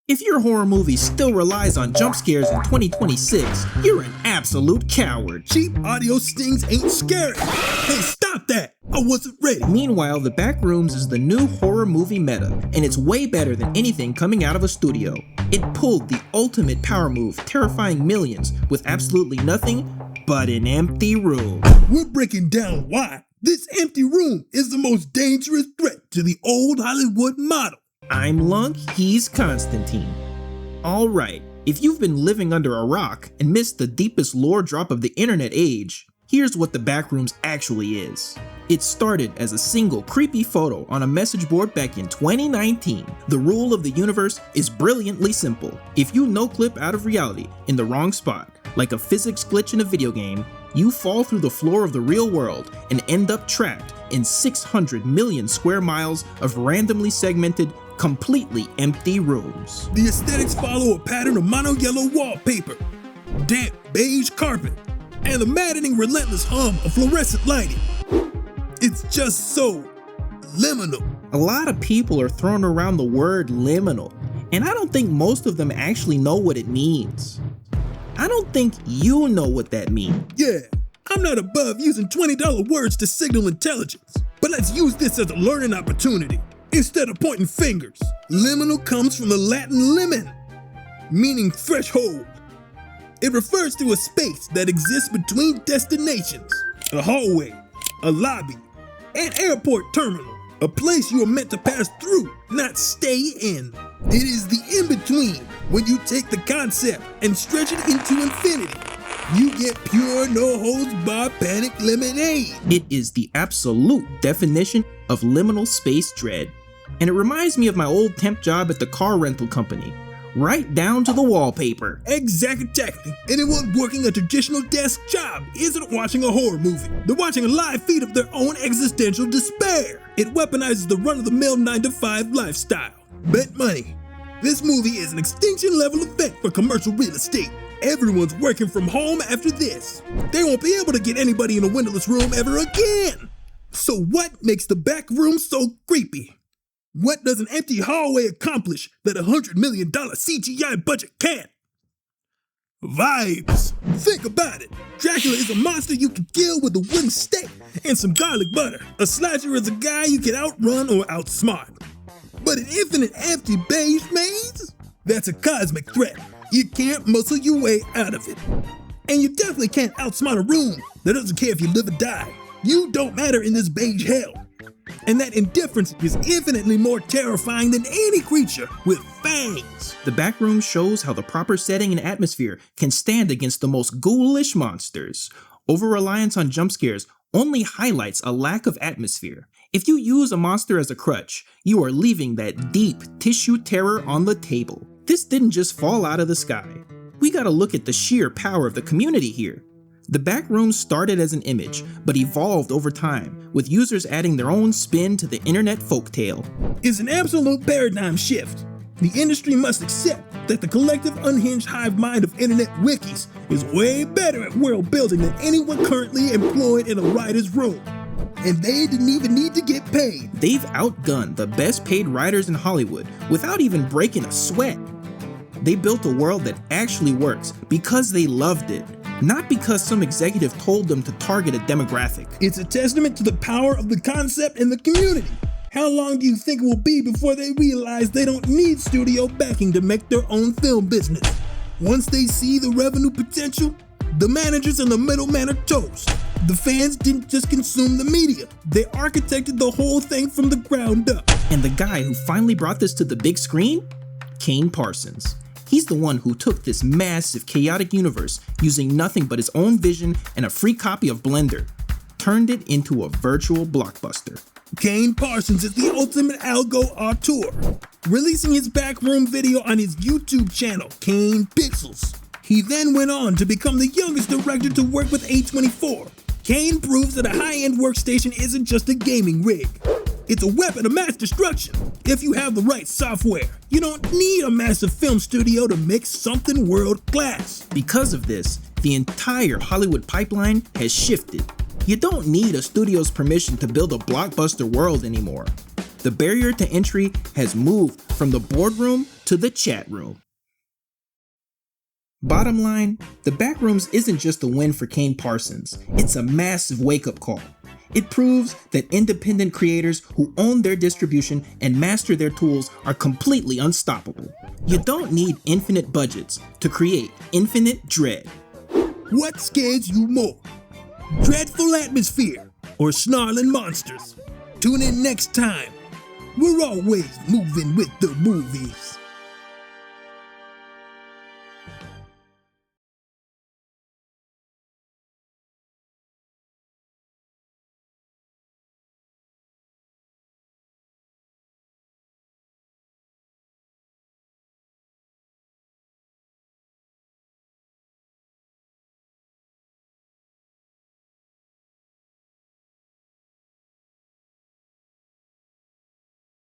If your horror movie still relies on jump scares in 2026, you're an absolute coward. Cheap audio stings ain't scary. Hey, stop that! I wasn't ready. Meanwhile, The Backrooms is the new horror movie meta, and it's way better than anything coming out of a studio. It pulled the ultimate power move, terrifying millions with absolutely nothing but an empty room. We're breaking down why this empty room is the most dangerous threat to the old Hollywood model. I'm Lunk, he's Constantine. Alright, if you've been living under a rock and missed the deepest lore drop of the internet age, here's what The Backrooms actually is. It started as a single creepy photo on a message board back in 2019. The rule of the universe is brilliantly simple. If you no-clip out of reality in the wrong spot, like a physics glitch in a video game, you fall through the floor of the real world and end up trapped in 600 million square miles of randomly segmented, completely empty rooms. The aesthetics follow a pattern of mono-yellow wallpaper, damp beige carpet, and the maddening relentless hum of fluorescent lighting. It's just so liminal. A lot of people are throwing around the word liminal, and I don't think most of them actually know what it means. I don't think you know what that means. Yeah, I'm not above using $20 words to signal intelligence, but let's use this as a learning opportunity instead of pointing fingers. Liminal comes from the Latin limen, meaning threshold. It refers to a space that exists between destinations, a hallway, a lobby, an airport terminal, a place you are meant to pass through, not stay in. It is the in-between. When you take the concept and stretch it into infinity, you get pure, no-holds-barred panic lemonade. It is the absolute definition of liminal space dread, and it reminds me of my old temp job at the car rental company, right down to the wallpaper. Exactly. Anyone working a traditional desk job isn't watching a horror movie. They're watching a live feed of their own existential despair. It weaponizes the run-of-the-mill 9-to-5 lifestyle. Bet money. This movie is an extinction level event for commercial real estate. Everyone's working from home after this. They won't be able to get anybody in a windowless room ever again. So what makes the back room so creepy? What does an empty hallway accomplish that a $100 million CGI budget can't? Vibes. Think about it. Dracula is a monster you can kill with a wooden stake and some garlic butter. A slasher is a guy you can outrun or outsmart. But an infinite empty beige maze? That's a cosmic threat. You can't muscle your way out of it. And you definitely can't outsmart a room that doesn't care if you live or die. You don't matter in this beige hell. And that indifference is infinitely more terrifying than any creature with fangs. The Backroom shows how the proper setting and atmosphere can stand against the most ghoulish monsters. Over-reliance on jump scares only highlights a lack of atmosphere. If you use a monster as a crutch, you are leaving that deep tissue terror on the table. This didn't just fall out of the sky. We gotta look at the sheer power of the community here. The Backrooms started as an image, but evolved over time, with users adding their own spin to the internet folktale. It's an absolute paradigm shift. The industry must accept that the collective unhinged hive mind of internet wikis is way better at world building than anyone currently employed in a writer's room. And they didn't even need to get paid. They've outgunned the best paid writers in Hollywood without even breaking a sweat. They built a world that actually works because they loved it, not because some executive told them to target a demographic. It's a testament to the power of the concept and the community. How long do you think it will be before they realize they don't need studio backing to make their own film business? Once they see the revenue potential, the managers and the middlemen are toast. The fans didn't just consume the media, they architected the whole thing from the ground up. And the guy who finally brought this to the big screen? Kane Parsons. He's the one who took this massive, chaotic universe using nothing but his own vision and a free copy of Blender, turned it into a virtual blockbuster. Kane Parsons is the ultimate Algo-Auteur, releasing his backroom video on his YouTube channel, Kane Pixels. He then went on to become the youngest director to work with A24. Kane proves that a high-end workstation isn't just a gaming rig. It's a weapon of mass destruction. If you have the right software, you don't need a massive film studio to make something world-class. Because of this, the entire Hollywood pipeline has shifted. You don't need a studio's permission to build a blockbuster world anymore. The barrier to entry has moved from the boardroom to the chat room. Bottom line, the Backrooms isn't just a win for Kane Parsons, it's a massive wake-up call. It proves that independent creators who own their distribution and master their tools are completely unstoppable. You don't need infinite budgets to create infinite dread. What scares you more? Dreadful atmosphere or snarling monsters? Tune in next time. We're always moving with the movies.